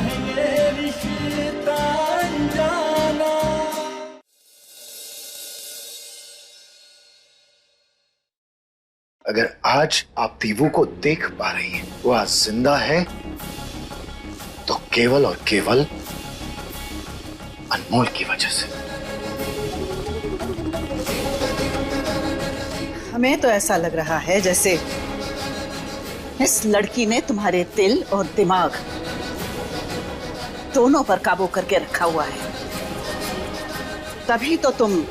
है ये रिश्ता अनजाना। अगर आज आप दीवू को देख पा रही हैं, वो आज जिंदा है तो केवल और केवल अनमोल की वजह से। हमें तो ऐसा लग रहा है जैसे इस लड़की ने तुम्हारे दिल और दिमाग दोनों पर काबू करके रखा हुआ है, तभी तो तुम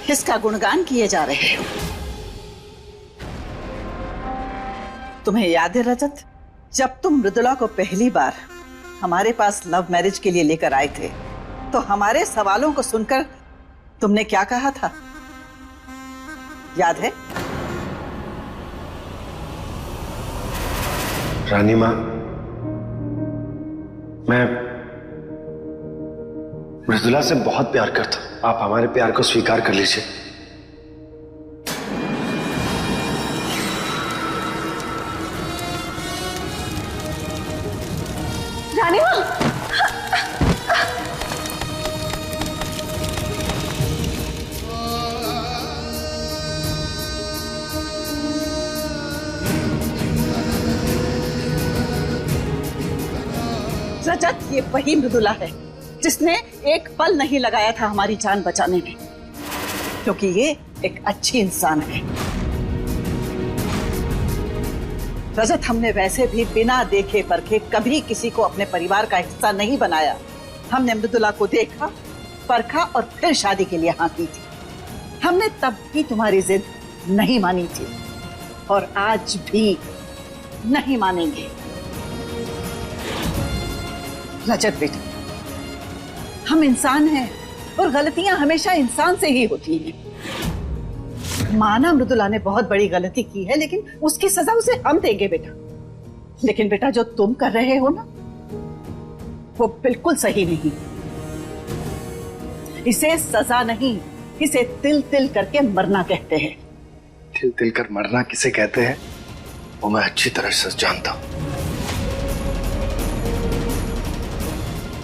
इसका गुणगान किए जा रहे हो। तुम्हें याद है रजत, जब तुम मृदुला को पहली बार हमारे पास लव मैरिज के लिए लेकर आए थे तो हमारे सवालों को सुनकर तुमने क्या कहा था, याद है? रानी मां, मैं मृदुला से बहुत प्यार करता हूं। आप हमारे प्यार को स्वीकार कर लीजिए। रानी मां, रजत, ये वही मृदुला है जिसने एक पल नहीं लगाया था हमारी जान बचाने में, क्योंकि ये एक अच्छी इंसान है। रजत, हमने वैसे भी बिना देखे परखे कभी किसी को अपने परिवार का हिस्सा नहीं बनाया। हमने मृदुला को देखा, परखा और फिर शादी के लिए हाँ की थी। हमने तब भी तुम्हारी जिद नहीं मानी थी और आज भी नहीं मानेंगे। रजत बेटा, हम इंसान हैं और गलतियां हमेशा इंसान से ही होती हैं। माना मृदुला ने बहुत बड़ी गलती की है, लेकिन उसकी सजा उसे हम देंगे बेटा। लेकिन बेटा, जो तुम कर रहे हो ना, वो बिल्कुल सही नहीं। इसे सजा नहीं, इसे तिल तिल करके मरना कहते हैं। तिल तिल कर मरना किसे कहते हैं वो मैं अच्छी तरह से जानता हूं।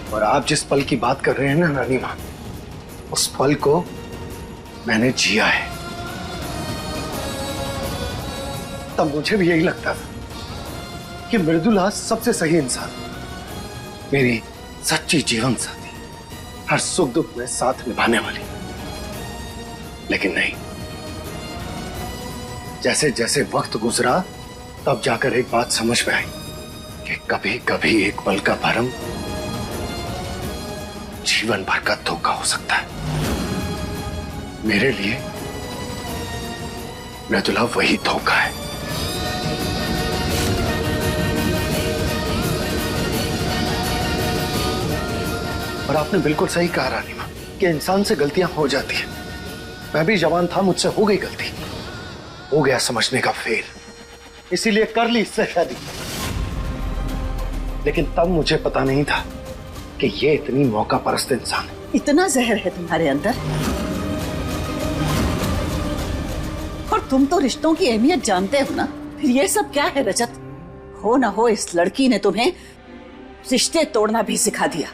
और आप जिस पल की बात कर रहे हैं ना रानी मां, उस पल को मैंने जिया है। तब मुझे भी यही लगता था कि मृदुला सबसे सही इंसान, मेरी सच्ची जीवन साथी, हर सुख दुख में साथ निभाने वाली। लेकिन नहीं, जैसे जैसे वक्त गुजरा तब जाकर एक बात समझ में आई कि कभी कभी एक पल का भरम जीवन भर का धोखा हो सकता है। मेरे लिए मृदुला वही धोखा है। और आपने बिल्कुल सही कहा रानी मां कि इंसान से गलतियां हो जाती हैं। मैं भी जवान था, मुझसे हो गई गलती, हो गया समझने का फेल, इसीलिए कर ली इससे शादी। लेकिन तब मुझे पता नहीं था कि ये इतनी मौका परस्त इंसान है। इतना जहर है तुम्हारे अंदर, और तुम तो रिश्तों की अहमियत जानते हो ना। फिर ये सब क्या है रजत? हो ना हो इस लड़की ने तुम्हें रिश्ते तोड़ना भी सिखा दिया।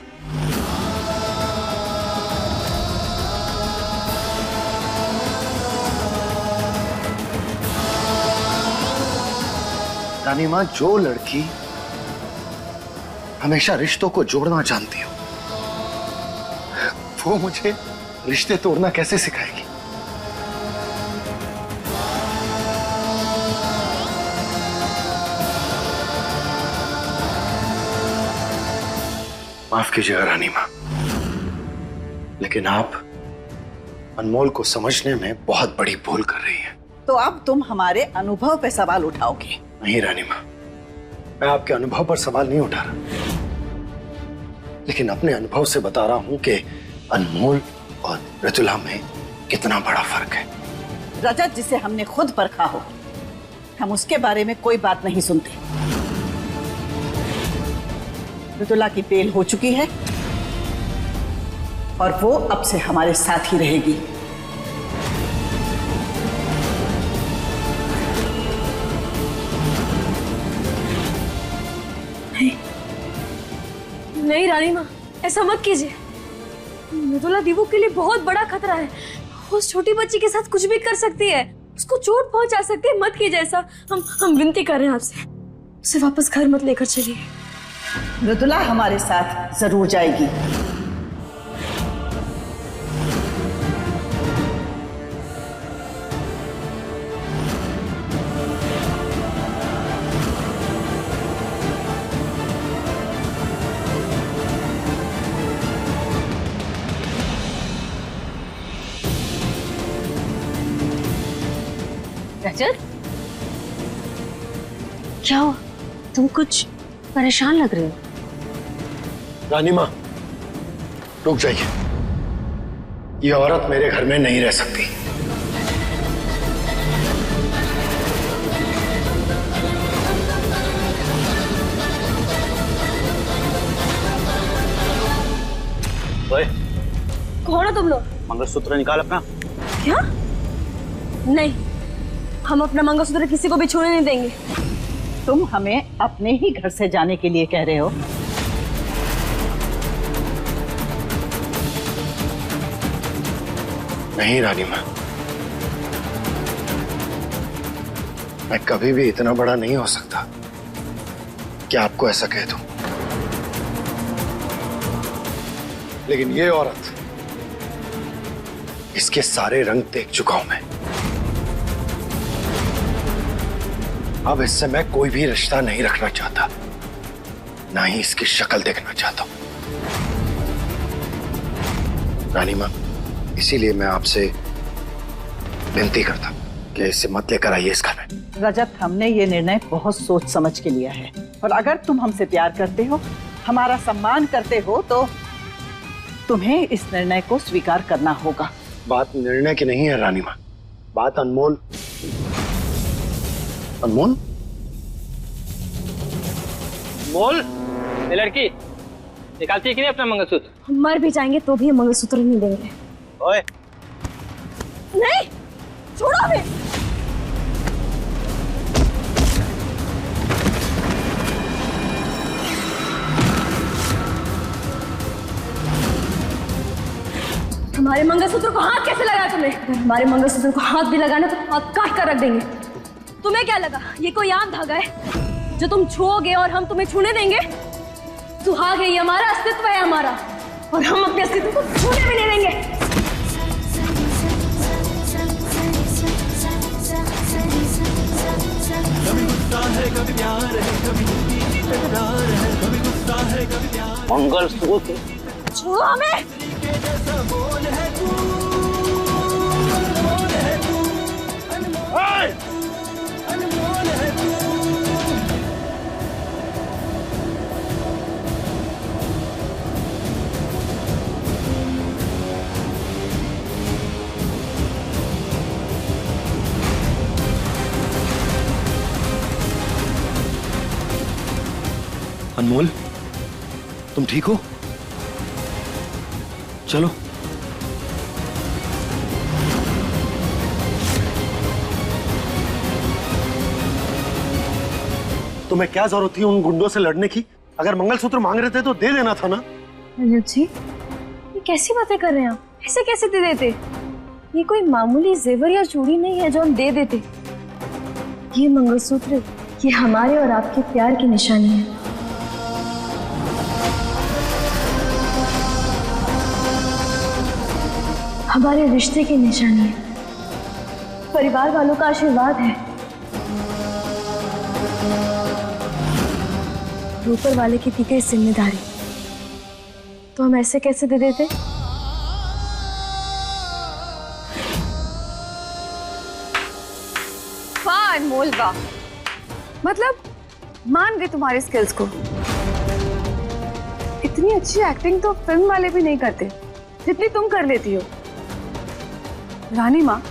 रानी मां, जो लड़की हमेशा रिश्तों को जोड़ना जानती हो, वो मुझे रिश्ते तोड़ना कैसे सिखाएगी? माफ कीजिएगा रानी मां, लेकिन आप अनमोल को समझने में बहुत बड़ी भूल कर रही हैं। तो अब तुम हमारे अनुभव पे सवाल उठाओगे? नहीं रानी मां, मैं आपके अनुभव पर सवाल नहीं उठा रहा, लेकिन अपने अनुभव से बता रहा हूं कि अनमोल और मृदुला में कितना बड़ा फर्क है। रजत, जिसे हमने खुद परखा हो, हम उसके बारे में कोई बात नहीं सुनते। मृदुला की बेल हो चुकी है और वो अब से हमारे साथ ही रहेगी। नहीं रानी माँ, ऐसा मत कीजिए। मृदुला दीवू के लिए बहुत बड़ा खतरा है। वो उस छोटी बच्ची के साथ कुछ भी कर सकती है, उसको चोट पहुंचा सकती है। मत कीजिए ऐसा। हम विनती कर रहे हैं आपसे, उसे वापस घर मत लेकर चलिए। मृदुला हमारे साथ जरूर जाएगी। रजत, क्या हुआ? तुम कुछ परेशान लग रहे हो। रानी माँ, रुक जाइए। ये औरत मेरे घर में नहीं रह सकती। ओए, कौन हो तुम लोग? मंगलसूत्र निकाल अपना। क्या? नहीं, हम अपना मंगलसूत्र किसी को भी छूने नहीं देंगे। तुम हमें अपने ही घर से जाने के लिए कह रहे हो? नहीं रानी माँ, मैं कभी भी इतना बड़ा नहीं हो सकता कि आपको ऐसा कह दूं। लेकिन ये औरत, इसके सारे रंग देख चुका हूं मैं। अब इससे मैं कोई भी रिश्ता नहीं रखना चाहता, ना ही इसकी शक्ल देखना चाहता हूं। रानी माँ, इसीलिए मैं आपसे विनती करता कि इसे मत लेकर आइए इस घर में। रजत, हमने ये निर्णय बहुत सोच समझ के लिया है, और अगर तुम हमसे प्यार करते हो, हमारा सम्मान करते हो, तो तुम्हें इस निर्णय को स्वीकार करना होगा। बात निर्णय की नहीं है रानी माँ, बात अनमोल। अनमोल? मोल, ये लड़की निकालती है कि नहीं अपना मंगलसूत्र? हम मर भी जाएंगे तो भी हम मंगलसूत्र नहीं देंगे। ओए, नहीं, छोड़ो हमें। हमारे मंगलसूत्र को हाथ कैसे लगाया तुमने? अगर हमारे मंगलसूत्र को हाथ भी लगाना तो हाथ काट कर रख देंगे। तुम्हें क्या लगा ये कोई आम धागा है जो तुम छुओगे और हम तुम्हें छूने देंगे? सुहाग है, ये हमारा अस्तित्व है हमारा, और हम अपने अस्तित्व को छूने भी नहीं देंगे। मंगलसूत्र छुओ हमें। अनमोल, तुम ठीक हो? चलो। तुम्हें क्या जरूरत थी उन गुंडों से लड़ने की? अगर मंगलसूत्र मांग रहे थे तो दे देना था ना। रजत जी, ये कैसी बातें कर रहे हैं आप? ऐसे कैसे दे देते? ये कोई मामूली जेवर या चूड़ी नहीं है जो हम दे देते। ये मंगलसूत्र, ये हमारे और आपके प्यार की निशानी है। हमारे रिश्ते की निशानी है, परिवार वालों का आशीर्वाद है, ऊपर वाले की दी गई जिम्मेदारी। तो हम ऐसे कैसे दे देते? वाह अनमोल, वाह। मतलब मान गए तुम्हारे स्किल्स को। इतनी अच्छी एक्टिंग तो फिल्म वाले भी नहीं करते जितनी तुम कर लेती हो। रानी माँ,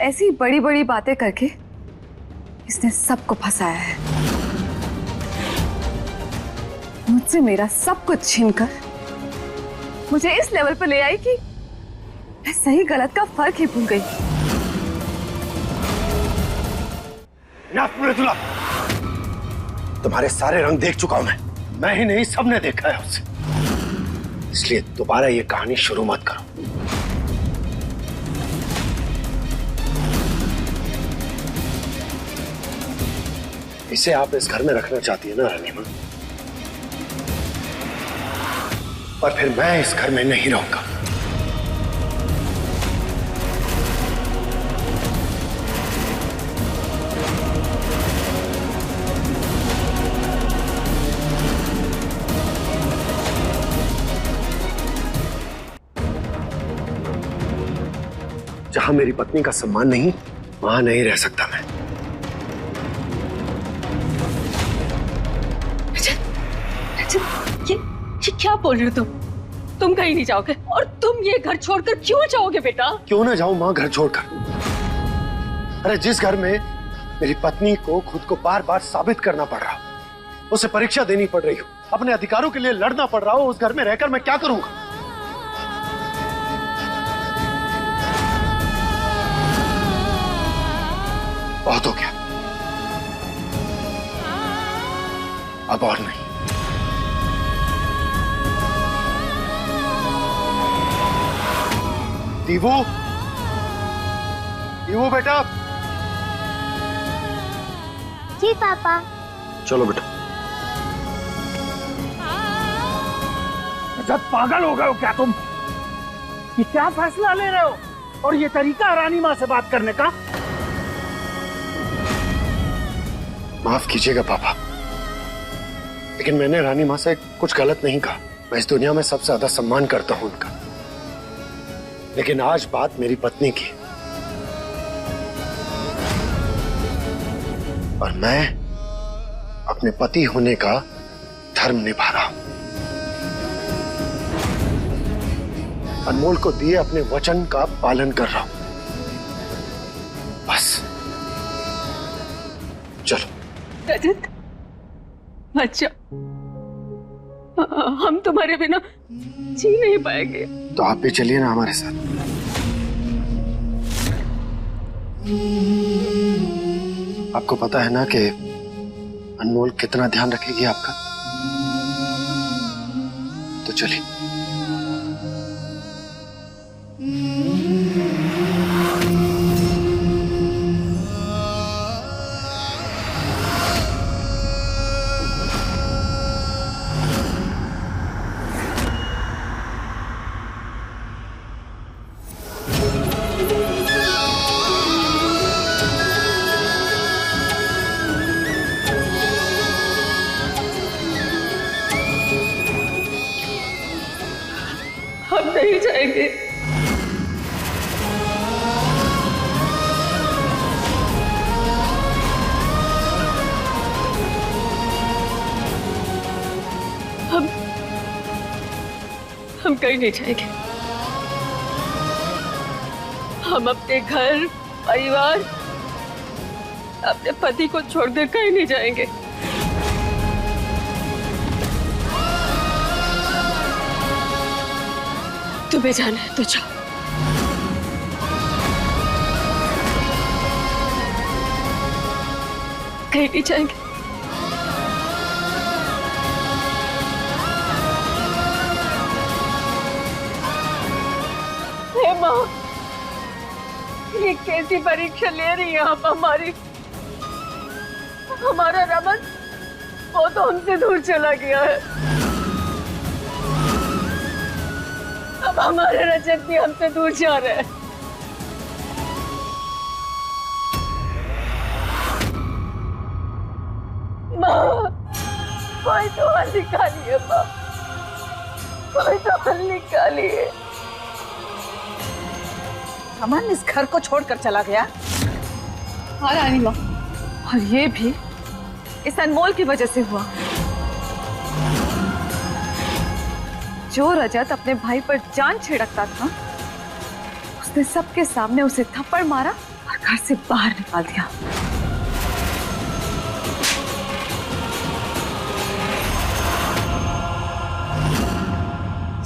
ऐसी बड़ी बड़ी बातें करके इसने सबको फंसाया है। मुझसे मेरा सब कुछ छीनकर मुझे इस लेवल पर ले आई कि मैं सही गलत का फर्क ही भूल गई। तुम्हारे सारे रंग देख चुका हूं मैं। मैं ही नहीं, सबने देखा है उसे। इसलिए दोबारा ये कहानी शुरू मत करो। इसे आप इस घर में रखना चाहती है ना रानी मां, पर फिर मैं इस घर में नहीं रहूंगा। जहां मेरी पत्नी का सम्मान नहीं, वहां नहीं रह सकता मैं। ये क्या बोल रहे हो तुम कहीं नहीं जाओगे? और तुम ये घर छोड़कर क्यों जाओगे बेटा? क्यों ना जाऊं मां घर छोड़कर? अरे जिस घर में मेरी पत्नी को खुद को बार बार साबित करना पड़ रहा, उसे परीक्षा देनी पड़ रही हो, अपने अधिकारों के लिए लड़ना पड़ रहा हो, उस घर में रहकर मैं क्या करूंगा? बहुत हो गया, अब और नहीं। दीवू, दीवू बेटा। जी पापा। चलो बेटा। जब पागल हो गए हो क्या तुम? ये क्या फैसला ले रहे हो? और ये तरीका रानी माँ से बात करने का? माफ कीजिएगा पापा, लेकिन मैंने रानी माँ से कुछ गलत नहीं कहा। मैं इस दुनिया में सबसे ज्यादा सम्मान करता हूं उनका, लेकिन आज बात मेरी पत्नी की, और मैं अपने पति होने का धर्म निभा रहा हूं। अनमोल को दिए अपने वचन का पालन कर रहा हूं। बस चलो। रजत, अच्छा, हम तुम्हारे बिना जी नहीं पाएंगे। तो आप भी चलिए ना हमारे साथ। आपको पता है ना कि अनमोल कितना ध्यान रखेगी आपका, तो चलिए। हम नहीं जाएंगे। हम कहीं नहीं जाएंगे। हम अपने घर, परिवार, अपने पति को छोड़कर कहीं नहीं जाएंगे। तुम्हें जाना है तो जाओ। कहीं नहीं जाएंगे। हे माँ, ये कैसी परीक्षा ले रही है आप हमारी? हमारा रमन, वो तो हमसे दूर चला गया है। अब हमारे रजत भी हमसे दूर जा रहे हैं। माँ, कोई तो हल निकालिए माँ, कोई तो हल निकालिए। अमन इस घर को छोड़कर चला गया। हाँ रानी माँ, और ये भी इस अनमोल की वजह से हुआ। जो रजत अपने भाई पर जान छिड़कता था, उसने सबके सामने उसे थप्पड़ मारा और घर से बाहर निकाल दिया।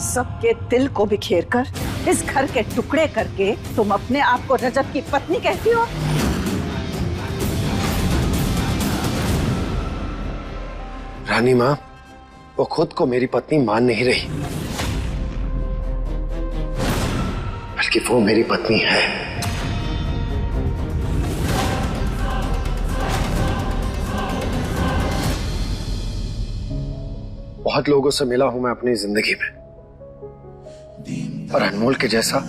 सबके दिल को बिखेर कर, इस घर के टुकड़े करके तुम अपने आप को रजत की पत्नी कहती हो? रानी माँ, वो खुद को मेरी पत्नी मान नहीं रही, बल्कि वो मेरी पत्नी है। बहुत लोगों से मिला हूं मैं अपनी जिंदगी में, पर अनमोल के जैसा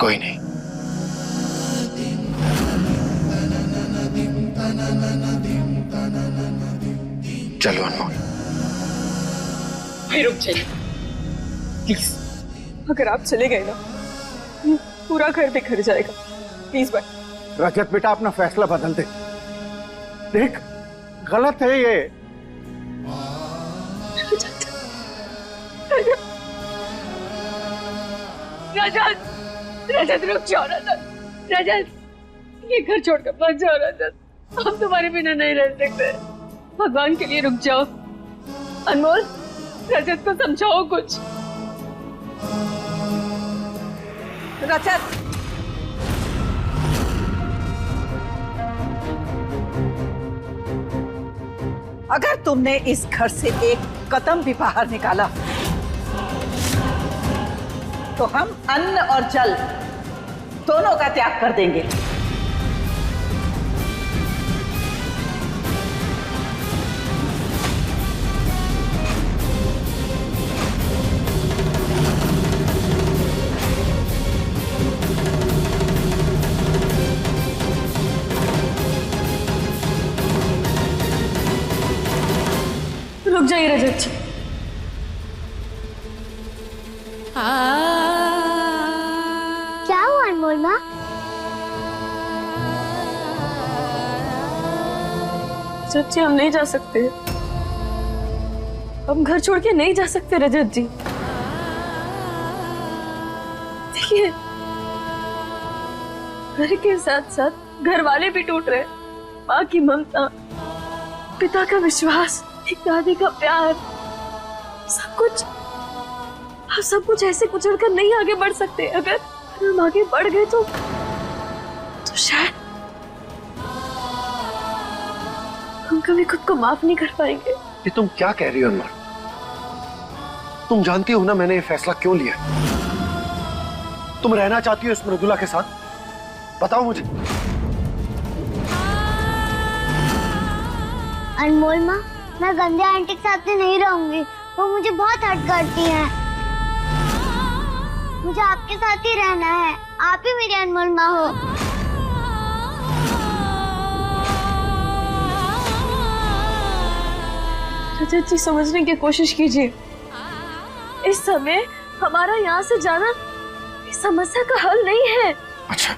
कोई नहीं। चलो अनमोल। भाई रुक जाइए प्लीज। अगर आप चले गए ना पूरा घर बिखर जाएगा। प्लीज भाई। रजत बेटा अपना फैसला बदल दे। देख गलत है ये। रजत रजत रुक जाओ रजत। रजत ये घर छोड़कर मत जाओ रजत। हम तुम्हारे बिना नहीं रह सकते। भगवान के लिए रुक जाओ। अनमोल रजत को समझाओ कुछ। रजत अगर तुमने इस घर से एक कदम भी बाहर निकाला तो हम अन्न और जल दोनों का त्याग कर देंगे। रुक जाइए रजत जी। क्या हुआ अनमोल माँ? रजत जी हम नहीं जा सकते। हम घर छोड़ के नहीं जा सकते रजत जी। देखिए घर के साथ साथ घर वाले भी टूट रहे। माँ की ममता, पिता का विश्वास, एक दादी का प्यार, सब कुछ ऐसे कुचल कर नहीं आगे बढ़ सकते। अगर हम आगे बढ़ गए तो शायद हम कभी खुद को माफ नहीं कर पाएंगे। ये तुम क्या कह रही हो अनमोल? तुम जानती हो ना मैंने ये फैसला क्यों लिया? तुम रहना चाहती हो इस मृदुला के साथ? बताओ मुझे। अनमोल माँ, मैं गंदे आंटी के साथ नहीं रहूंगी। वो मुझे बहुत हर्ट करती है। मुझे आपके साथ ही रहना है। आप ही मेरी अनमोल माँ हो। रजत जी समझने की कोशिश कीजिए। इस समय हमारा यहाँ से जाना इस समस्या का हल नहीं है। अच्छा,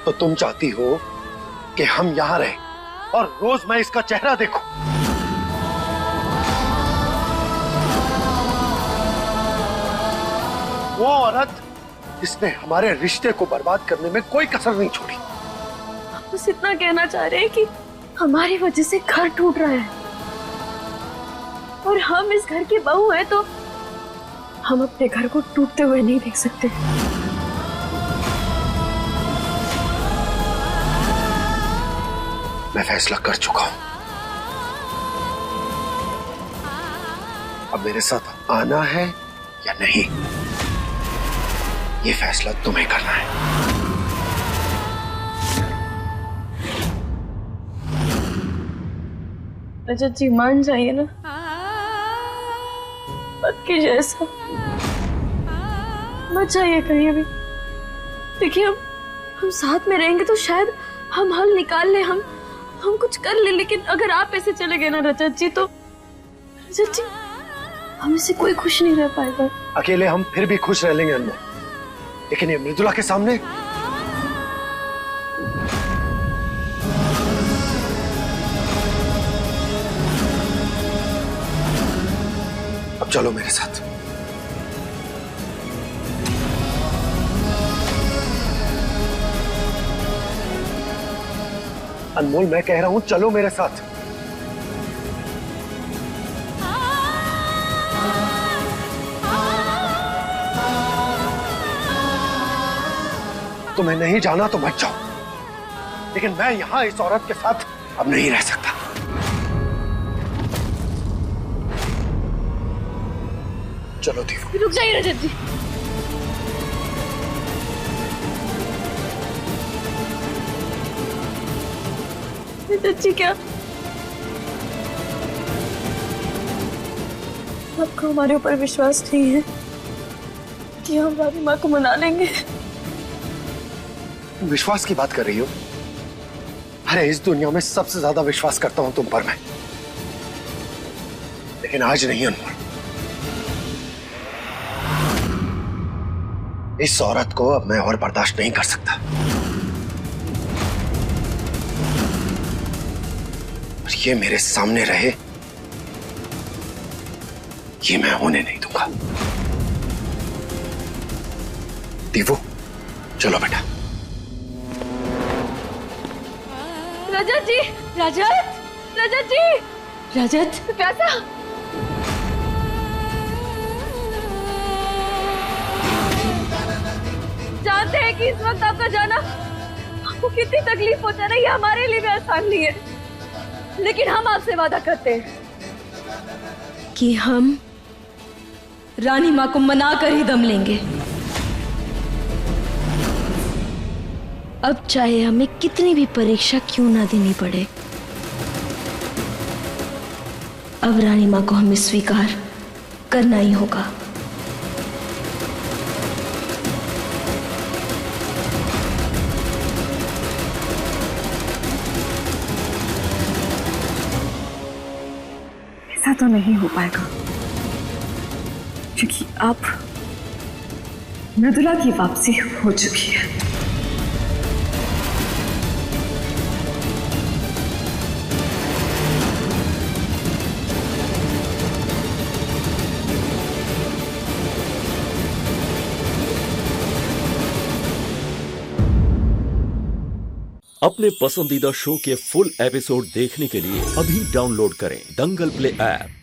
तो तुम चाहती हो कि हम यहाँ रहें और रोज मैं इसका चेहरा देखूं? वो औरत जिसने हमारे रिश्ते को बर्बाद करने में कोई कसर नहीं छोड़ी। हम बस इतना कहना चाह रहे हैं कि हमारी वजह से घर टूट रहा है और हम इस घर की बहू हैं, तो हम अपने घर को टूटते हुए नहीं देख सकते। मैं फैसला कर चुका हूं। अब मेरे साथ आना है या नहीं, ये फैसला तुम्हें करना है। रजत जी मान जाइए ना, मत कीजिए ऐसा, मत जाइए कहीं भी। देखिए हम साथ में रहेंगे तो शायद हम हल निकाल ले, हम कुछ कर ले। लेकिन अगर आप ऐसे चले गए ना रजत जी, तो रजत जी हमें से कोई खुश नहीं रह पाएगा। अकेले हम फिर भी खुश रह लेंगे अनमोल, लेकिन ये मृदुला के सामने अब चलो मेरे साथ। अनमोल मैं कह रहा हूं चलो मेरे साथ। तुम्हें नहीं जाना तो मत जाओ, लेकिन मैं यहां इस औरत के साथ अब नहीं रह सकता। चलो दीपू। रुक जाइए रजत जी। रजत जी, क्या आपको हमारे ऊपर विश्वास नहीं है कि हम रानी माँ को मना लेंगे? विश्वास की बात कर रही हो? अरे इस दुनिया में सबसे ज्यादा विश्वास करता हूं तुम पर मैं, लेकिन आज नहीं अनमोल। इस औरत को अब मैं और बर्दाश्त नहीं कर सकता, और ये मेरे सामने रहे ये मैं होने नहीं दूंगा। दीपू चलो बेटा। रजत जी, रजत जी, रजत कैसा? जानते हैं कि इस वक्त आपका जाना आपको कितनी तकलीफ पहुंचा रही है, हमारे लिए भी आसान नहीं है, लेकिन हम आपसे वादा करते हैं कि हम रानी माँ को मना कर ही दम लेंगे। अब चाहे हमें कितनी भी परीक्षा क्यों ना देनी पड़े, अब रानी माँ को हमें स्वीकार करना ही होगा। ऐसा तो नहीं हो पाएगा, क्योंकि अब मृदुला की वापसी हो चुकी है। अपने पसंदीदा शो के फुल एपिसोड देखने के लिए अभी डाउनलोड करें दंगल प्ले ऐप।